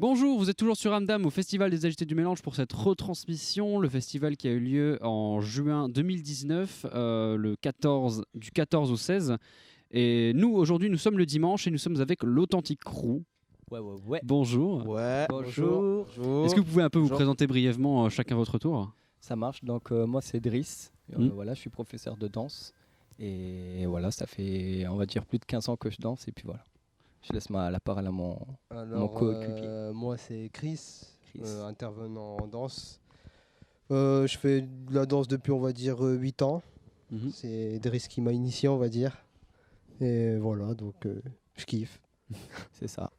Bonjour, vous êtes toujours sur Amdam au Festival des Agités du Mélange pour cette retransmission. Le festival qui a eu lieu en juin 2019, du 14 au 16. Et nous, aujourd'hui, nous sommes le dimanche et nous sommes avec l'Authentic Crew. Ouais. Bonjour. Ouais. Bonjour. Est-ce que vous pouvez un peu vous présenter brièvement chacun votre tour ? Ça marche. Donc moi c'est Driss. Voilà, je suis professeur de danse. Et voilà, ça fait on va dire plus de 15 ans que je danse. Et puis voilà. Je laisse la parole à mon coéquipier. Moi c'est Chris. Intervenant en danse. Je fais de la danse depuis on va dire 8 ans. C'est Driss qui m'a initié on va dire. Et voilà, donc je kiffe. C'est ça.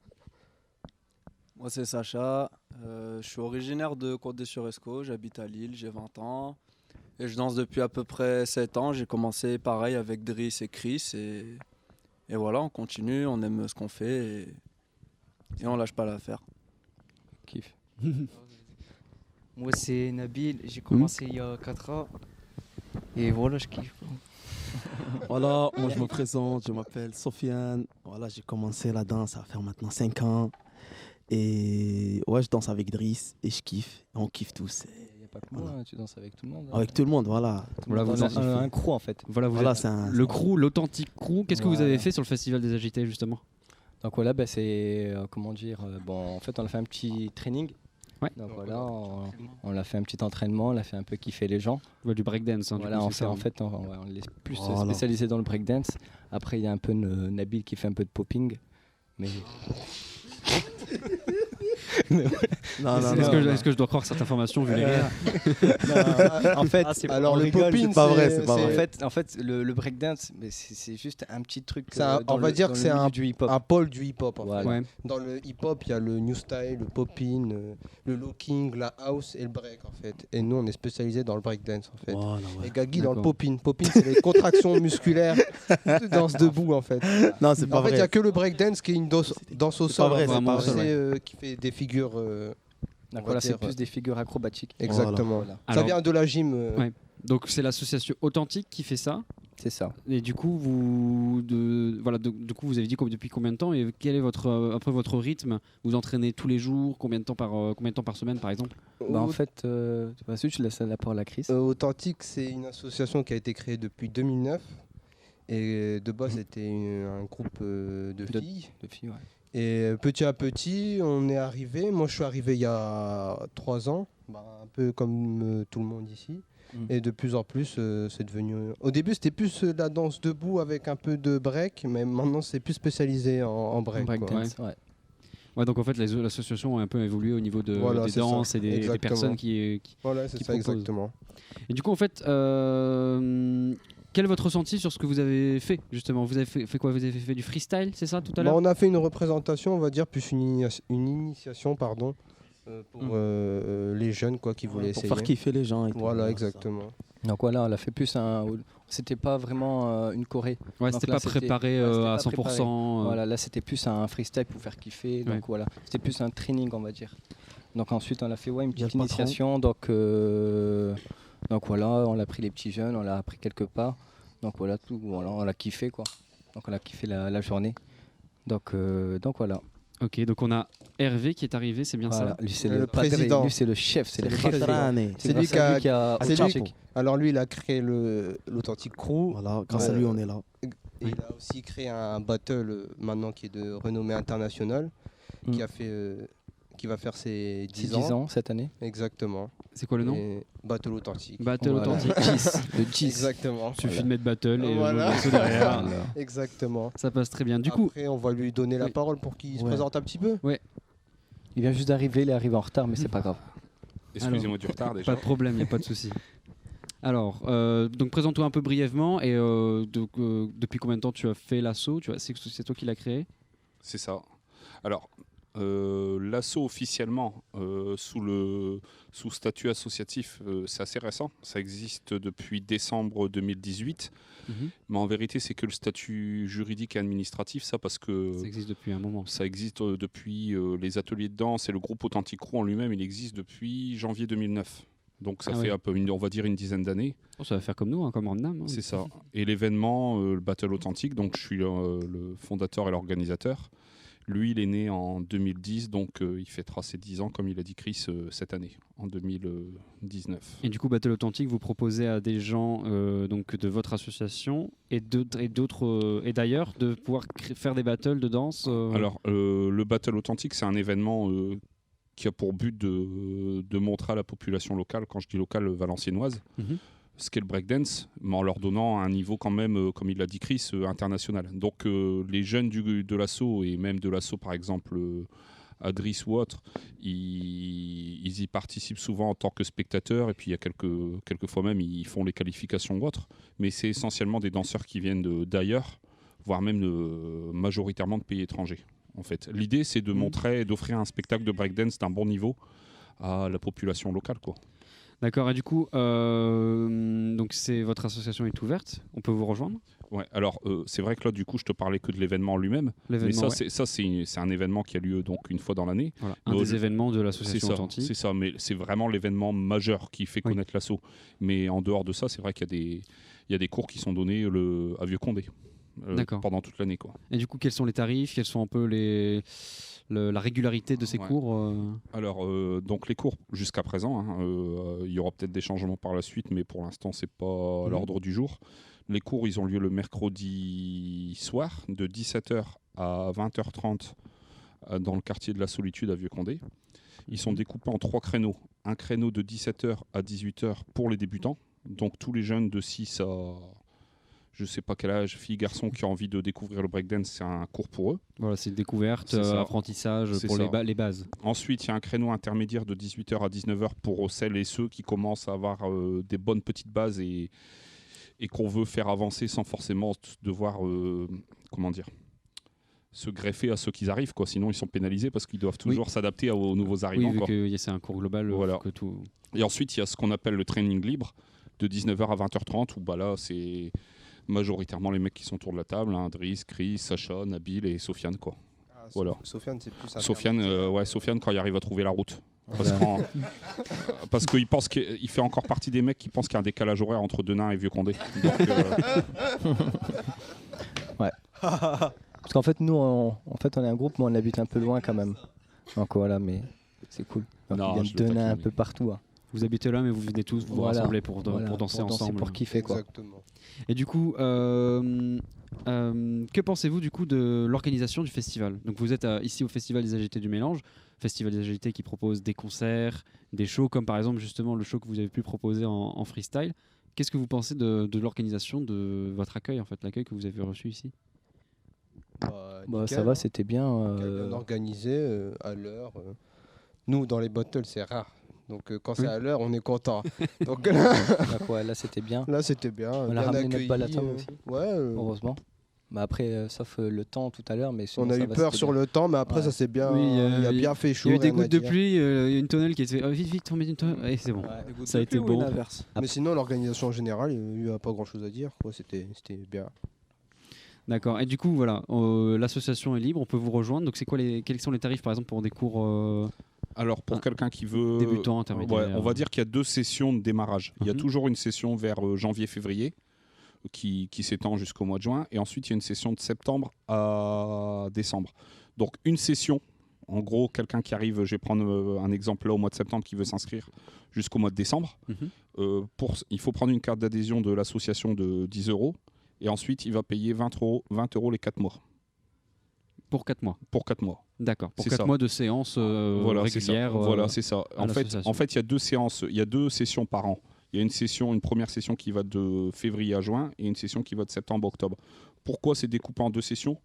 Moi c'est Sacha, je suis originaire de Côte-des-Sur-Escaut, j'habite à Lille, j'ai 20 ans et je danse depuis à peu près 7 ans. J'ai commencé pareil avec Driss et Chris et voilà, on continue, on aime ce qu'on fait et on lâche pas l'affaire. Kiffe. Moi c'est Nabil, j'ai commencé il y a 4 ans et voilà, je kiffe. Voilà, moi je me présente, je m'appelle Sofiane. Voilà, j'ai commencé la danse, ça va faire maintenant 5 ans. Et ouais, je danse avec Driss et je kiffe. On kiffe tous. Il n'y a pas que moi, tu danses avec tout le monde. Avec tout le monde, voilà. Voilà, vous êtes un crew en fait. Voilà, c'est le crew, l'Authentic Crew. Qu'est-ce que vous avez fait sur le Festival des Agités justement ? Donc voilà, c'est en fait on a fait un petit training. Ouais. Donc voilà, on a fait un petit entraînement, on a fait un peu kiffer les gens. Du breakdance. Voilà, on est plus spécialisé dans le breakdance. Après il y a un peu Nabil qui fait un peu de popping, mais Est-ce que je dois croire cette information vu les rires ? En fait, alors le popping, c'est pas vrai. En fait, le breakdance, c'est juste un petit truc. On va dire que c'est un pôle du hip-hop. Voilà. Ouais. Dans le hip-hop, il y a le new style, le popping, le locking, la house et le break en fait. Et nous, on est spécialisé dans le breakdance en fait. Voilà, ouais. Et Gaggy dans le popping. Popping, c'est les contractions musculaires de danse debout en fait. Non, c'est pas En fait, il vrai. n'y a que le breakdance qui est une danse au C'est pas sol. vrai, en fait. c'est pas vrai. Qui fait des figures. Donc voilà, c'est plus des figures acrobatiques. Exactement. Voilà. Ça Alors, vient de la gym. Ouais. Donc c'est l'association Authentique qui fait ça. C'est ça. Et du coup, du coup, vous avez dit depuis combien de temps et quel est votre rythme ? Vous entraînez tous les jours ? Combien de temps par semaine, par exemple ? En fait, je laisse la parole à Chris. Authentique, c'est une association qui a été créée depuis 2009. Et de base, c'était un groupe de filles. De filles, ouais. Et petit à petit, on est arrivé. Moi, je suis arrivé il y a 3 ans, un peu comme tout le monde ici. Et de plus en plus, c'est devenu. Au début, c'était plus la danse debout avec un peu de break, mais maintenant, c'est plus spécialisé en break. Breakdance, ouais. Ouais, donc en fait, l'association a un peu évolué au niveau des danses et des personnes qui Voilà, c'est qui ça, proposent. exactement. Et du coup, en fait, quel est votre ressenti sur ce que vous avez fait justement ? Vous avez fait quoi ? Vous avez fait du freestyle, c'est ça, tout à l'heure ? On a fait une représentation, on va dire, plus une initiation, pardon, pour les jeunes qui voulaient essayer. Pour faire kiffer les gens et tout. Voilà, exactement. Donc voilà, on a fait plus c'était pas vraiment une choré. Ouais, Donc c'était là, pas préparé à 100%. Voilà, là c'était plus un freestyle pour faire kiffer. Donc voilà, c'était plus un training, on va dire. Donc ensuite, on a fait une petite initiation. Donc voilà, on a pris les petits jeunes, on l'a appris quelque part. Donc voilà, on a kiffé quoi. Donc on a kiffé la journée. Donc voilà. Ok, donc on a Hervé qui est arrivé, c'est bien ça ? Lui c'est le président. Lui c'est le chef, c'est le chef. C'est lui qui a. c'est lui. Alors lui, il a créé l'Authentic Crew. Voilà, grâce à lui, on est là. Et il a aussi créé un battle maintenant qui est de renommée internationale, qui va faire ses 10 ans cette année. Exactement. C'est quoi le nom ? Battle Authentique. Battle Authentique. Le 10. Exactement. Il suffit de mettre Battle et Voilà. le morceau derrière. Exactement. Ça passe très bien. Du coup, Après, on va lui donner la parole pour qu'il se présente un petit peu. Il vient juste d'arriver, il est arrivé en retard, mais c'est pas grave. Excusez-moi du retard déjà. Pas de problème, il n'y a pas de souci. Alors, donc présente-toi un peu brièvement et depuis combien de temps tu as fait l'assaut ? C'est toi qui l'as créé ? C'est ça. Alors, l'assaut officiellement sous statut associatif, c'est assez récent. Ça existe depuis décembre 2018. Mais en vérité, c'est que le statut juridique et administratif, ça, parce que ça existe depuis un moment. Ça existe depuis les ateliers de danse et le groupe Authentic Crew en lui-même, il existe depuis janvier 2009. Donc ça fait un peu, on va dire, une dizaine d'années. Ça va faire comme nous, comme Random. C'est ça. Et l'événement, le Battle Authentique, donc je suis le fondateur et l'organisateur. Lui, il est né en 2010, donc il fêtera ses 10 ans, comme il a dit Chris, cette année, en 2019. Et du coup, Battle Authentique, vous proposez à des gens donc de votre association et d'ailleurs de pouvoir faire des battles de danse Alors, le Battle Authentique, c'est un événement qui a pour but de montrer à la population locale, quand je dis locale, valenciennoise, ce qu'est le breakdance, mais en leur donnant un niveau quand même, comme il l'a dit Chris, international. Donc les jeunes de l'assaut, et même de l'assaut par exemple Adris ou autre, ils y participent souvent en tant que spectateurs, et puis il y a quelques fois même ils font les qualifications ou autres, mais c'est essentiellement des danseurs qui viennent d'ailleurs, voire même majoritairement de pays étrangers. En fait, l'idée c'est de montrer et d'offrir un spectacle de breakdance d'un bon niveau à la population locale, quoi. D'accord, et du coup, donc votre association est ouverte, on peut vous rejoindre? Ouais, alors c'est vrai que là, du coup, je te parlais que de l'événement lui-même, mais ça, c'est un événement qui a lieu donc une fois dans l'année. Voilà, un des événements de l'association Authentique. C'est ça, mais c'est vraiment l'événement majeur qui fait connaître l'assaut. Mais en dehors de ça, c'est vrai qu'il y a des cours qui sont donnés à Vieux-Condé pendant toute l'année, quoi. Et du coup, quels sont les tarifs? Quels sont un peu la régularité de ces cours Alors, donc les cours jusqu'à présent, il y aura peut-être des changements par la suite, mais pour l'instant, c'est pas à l'ordre du jour. Les cours, ils ont lieu le mercredi soir, de 17h à 20h30 dans le quartier de la Solitude à Vieux-Condé. Ils sont découpés en 3 créneaux. Un créneau de 17h à 18h pour les débutants, donc tous les jeunes de 6 à... je sais pas quel âge, filles, garçons qui ont envie de découvrir le breakdance, c'est un cours pour eux. Voilà, c'est une découverte, apprentissage pour les bases. Ensuite, il y a un créneau intermédiaire de 18h à 19h pour celles et ceux qui commencent à avoir des bonnes petites bases et qu'on veut faire avancer sans forcément devoir, se greffer à ceux qui arrivent, quoi. Sinon, ils sont pénalisés parce qu'ils doivent toujours s'adapter aux nouveaux arrivants. Oui, vu que c'est un cours global. Voilà. Que tout... Et ensuite, il y a ce qu'on appelle le training libre de 19h à 20h30 où là, c'est majoritairement les mecs qui sont autour de la table, Driss, Chris, Sacha, Nabil et Sofiane, quoi. Voilà. Sofiane, c'est plus Sofiane, quand il arrive à trouver la route. Parce qu'il pense qu'il fait encore partie des mecs qui pensent qu'il y a un décalage horaire entre Denain et Vieux-Condé. Ouais. Parce qu'en fait, nous, on est un groupe, mais on habite un peu loin quand même. Donc voilà, mais c'est cool. Donc, il y a Denain un peu partout. Vous habitez là, mais vous venez tous vous rassembler pour danser ensemble. Pour kiffer, quoi. Exactement. Et du coup, que pensez-vous du coup de l'organisation du festival? Donc vous êtes ici au Festival des AGT du Mélange, Festival des AGT qui propose des concerts, des shows, comme par exemple justement le show que vous avez pu proposer en freestyle. Qu'est-ce que vous pensez de l'organisation de votre accueil, en fait, l'accueil que vous avez reçu ici? Nickel, ça va, c'était bien. Bien organisé, à l'heure. Nous, dans les battles, c'est rare. Donc quand c'est à l'heure, on est content. Donc là, c'était bien. Là, c'était bien. On a ramené notre balaton aussi. Ouais. Heureusement. Bah après, sauf le temps tout à l'heure, mais on a eu peur sur le temps, mais après ça s'est bien. Il a bien fait chaud. Il y a eu des gouttes de pluie, il y a une tonnelle qui était vite, on met une tonnelle. Et c'est bon. Ça a été bon. Mais sinon, l'organisation en général, il n'y a pas grand-chose à dire. C'était bien. D'accord. Et du coup, voilà, l'association est libre, on peut vous rejoindre. Donc, quels sont les tarifs, par exemple, pour des cours Alors, pour quelqu'un qui veut... débutant, intermédiaire. On va dire qu'il y a 2 sessions de démarrage. Il y a toujours une session vers janvier-février qui s'étend jusqu'au mois de juin. Et ensuite, il y a une session de septembre à décembre. Donc, une session, en gros, quelqu'un qui arrive, je vais prendre un exemple là au mois de septembre, qui veut s'inscrire jusqu'au mois de décembre. Il faut prendre une carte d'adhésion de l'association de 10 €. Et ensuite, il va payer 20 € les 4 mois. Pour 4 mois. Pour 4 mois. D'accord. Pour 4 mois de séances régulières. Voilà, c'est ça. En fait, il y a 2 séances, il y a 2 sessions par an. Il y a une première session qui va de février à juin et une session qui va de septembre à octobre. Pourquoi c'est découpé en 2 sessions?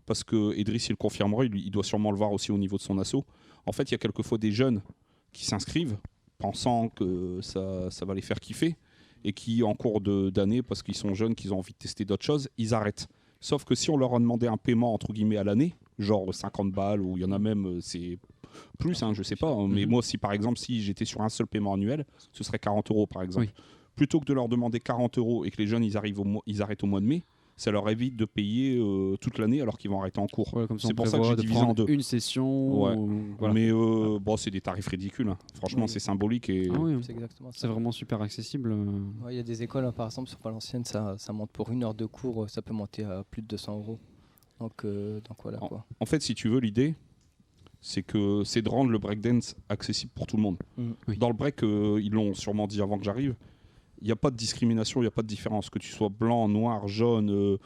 Parce que Idriss, il le confirmera, il doit sûrement le voir aussi au niveau de son asso. En fait, il y a quelquefois des jeunes qui s'inscrivent pensant que ça va les faire kiffer et qui, en cours d'année, parce qu'ils sont jeunes, qu'ils ont envie de tester d'autres choses, ils arrêtent. Sauf que si on leur a demandé un paiement, entre guillemets, à l'année, genre 50 balles, ou il y en a même, c'est plus, je sais pas. Mais moi, si par exemple, si j'étais sur un seul paiement annuel, ce serait 40 € par exemple. Oui. Plutôt que de leur demander 40 € et que les jeunes, ils arrêtent au mois de mai, ça leur évite de payer toute l'année alors qu'ils vont arrêter en cours. Ouais, c'est pour ça que j'ai divisé en 2. Une session. Ouais. Voilà. Mais c'est des tarifs ridicules. Hein. Franchement, c'est symbolique. Et... c'est exactement ça. C'est vraiment super accessible. Il y a des écoles, par exemple, sur Valenciennes, ça monte pour 1 heure de cours, ça peut monter à plus de 200 €. Donc voilà quoi. En fait, si tu veux, l'idée, c'est de rendre le breakdance accessible pour tout le monde. Oui. Dans le break, ils l'ont sûrement dit avant que j'arrive, il n'y a pas de discrimination, il n'y a pas de différence. Que tu sois blanc, noir, jaune,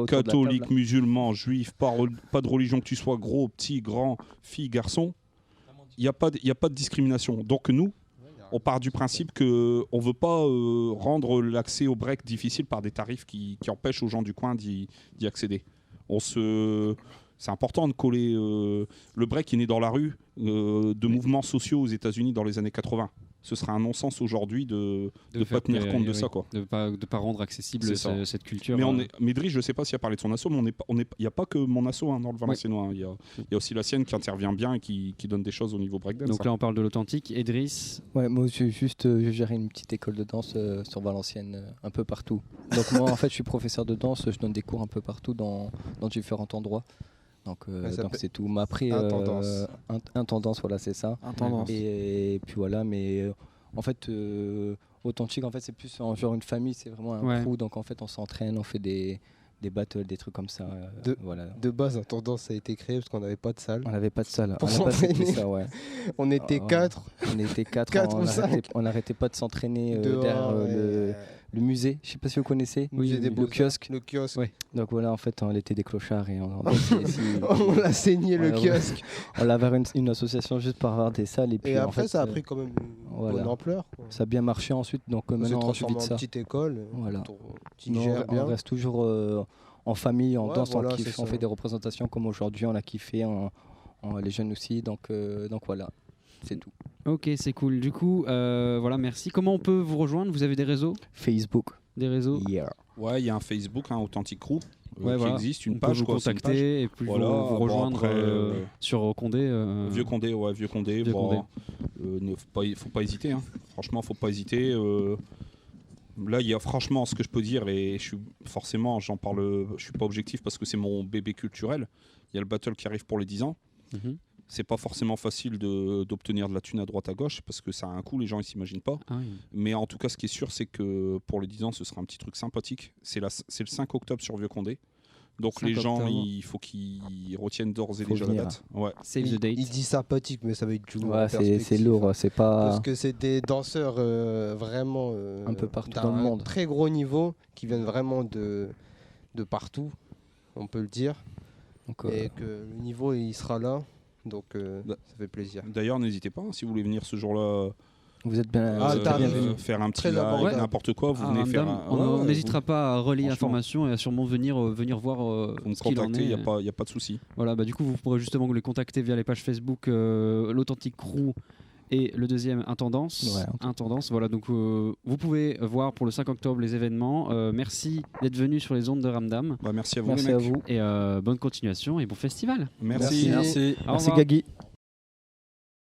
catholique, musulman, juif, pas de religion, que tu sois gros, petit, grand, fille, garçon, il n'y a pas de discrimination. Donc nous, on part du principe qu'on ne veut pas rendre l'accès au break difficile par des tarifs qui empêchent aux gens du coin d'y accéder. C'est important de coller. Le break est né dans la rue de mouvements sociaux aux États-Unis dans les années 80. Ce serait un non-sens aujourd'hui de ne pas tenir compte de ça. Quoi. De ne pas rendre accessible cette culture. Mais Driss, je ne sais pas s'il a parlé de son asso, mais il n'y a pas que mon asso dans le Valenciennois. Il y a aussi la sienne qui intervient bien et qui donne des choses au niveau breakdance. Donc là, on parle de l'authentique. Et Driss? Ouais, moi, je gère une petite école de danse sur Valenciennes, un peu partout. Donc moi, en fait, je suis professeur de danse. Je donne des cours un peu partout dans différents endroits. Donc c'est tout. Mais après, intendance, voilà, c'est ça. Intendance. Et puis voilà, mais en fait, authentique, en fait, c'est plus genre une famille, c'est vraiment un crew. Donc en fait, on s'entraîne, on fait des battles, des trucs comme ça. Voilà. De base, Intendance a été créé parce qu'on n'avait pas de salle. On n'avait pas de salle. Pour s'entraîner. On était 4. On était 4. On n'arrêtait pas de s'entraîner derrière le musée. Je ne sais pas si vous connaissez. Le kiosque. Le kiosque. Ouais. Donc voilà, en fait, on était des clochards et on l'a saigné le kiosque. On avait une association juste pour avoir des salles. Et puis après, en fait, ça a pris quand même une bonne ampleur. Ça a bien marché ensuite. Donc maintenant, on transformé en petite école. Voilà. On reste toujours en famille, en danse, on fait des représentations comme aujourd'hui, on a kiffé, les jeunes aussi, donc voilà, c'est tout. Ok, c'est cool. Du coup, voilà, merci. Comment on peut vous rejoindre? Vous avez des réseaux? Facebook. Des réseaux? Yeah. Ouais, il y a un Facebook, Authentic Crew, qui existe, une on page. Peut vous contacter et puis vous rejoindre sur Condé. Vieux Condé, ouais, Vieux Condé. Faut pas hésiter, hein. Franchement, faut pas hésiter. Là, il y a franchement ce que je peux dire, et j'en parle, je suis pas objectif parce que c'est mon bébé culturel. Il y a le battle qui arrive pour les 10 ans. C'est pas forcément facile d'obtenir de la thune à droite à gauche parce que ça a un coût, les gens ils s'imaginent pas. Mais en tout cas, ce qui est sûr, c'est que pour les 10 ans, ce sera un petit truc sympathique. C'est le 5 octobre sur Vieux Condé. Donc les gens, il faut qu'ils retiennent d'ores et déjà la date. Ouais. Save the date. Il dit sympathique, mais ça va être du lourd. Ouais, c'est lourd, c'est pas. Parce que c'est des danseurs vraiment un peu partout dans le monde, très gros niveau, qui viennent vraiment de partout, on peut le dire. Donc, et que le niveau il sera là, donc ça fait plaisir. D'ailleurs, n'hésitez pas, si vous voulez venir ce jour-là. Vous êtes bien bienvenue. Faire un petit live, n'importe quoi, vous venez faire on n'hésitera pas à relayer l'information et à sûrement venir voir vous ce qu'il en est. Il n'y a pas de souci. Voilà, du coup, vous pourrez justement les contacter via les pages Facebook, l'Authentic Crew et le deuxième, Intendance. Intendance, voilà, donc vous pouvez voir pour le 5 octobre les événements. Merci d'être venu sur les ondes de Ramdam. Merci à vous, merci les mecs. à vous. Et bonne continuation et bon festival. Merci. Merci Gagui.